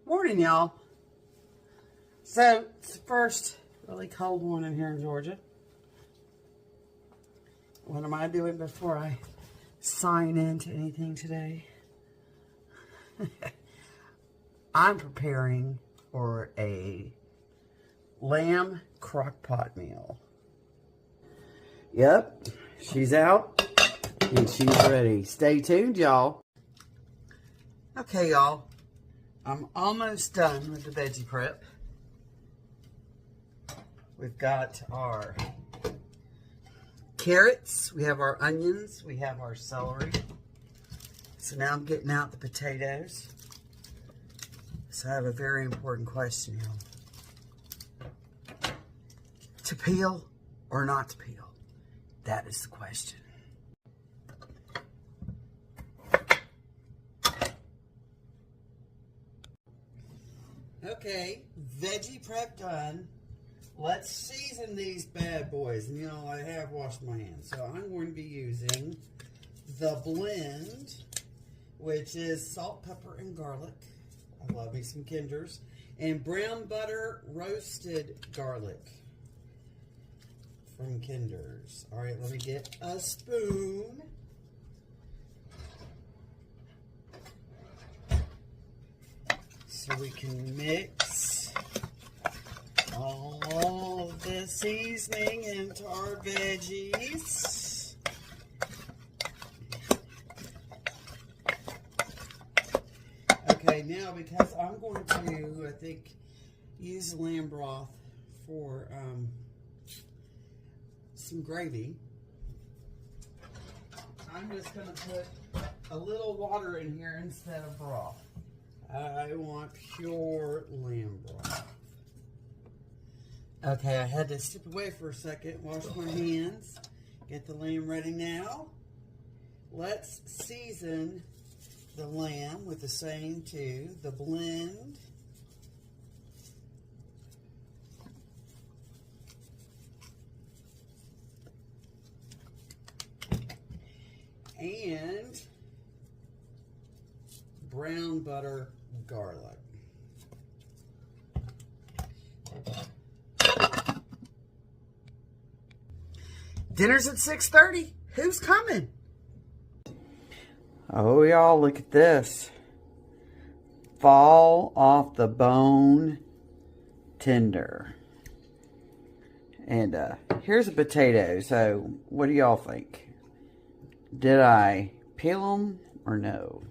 Morning, y'all. So, it's the first really cold one in here in Georgia. What am I doing before I sign into anything today? I'm preparing for a lamb crock pot meal. Yep, she's out and she's ready. Stay tuned, y'all. Okay, y'all. I'm almost done with the veggie prep. We've got our carrots, we have our onions, we have our celery. So now I'm getting out the potatoes. So I have a very important question here. To peel or not to peel? That is the question. Okay, veggie prep done. Let's season these bad boys. And you know, I have washed my hands. So I'm going to be using the blend, which is salt, pepper, and garlic. I love me some Kinder's. And brown butter roasted garlic from Kinder's. All right, let me get a spoon. So we can mix all of the seasoning into our veggies. Okay, now because I'm going to, I think, use lamb broth for some gravy, I'm just going to put a little water in here instead of broth. I want pure lamb broth. Okay, I had to step away for a second, wash my hands, get the lamb ready now. Let's season the lamb with the same too, the blend. And brown butter garlic. Dinner's at 6:30. Who's coming? Oh, y'all, look at this. Fall off the bone tender. And here's a potato. So, what do y'all think? Did I peel them or no?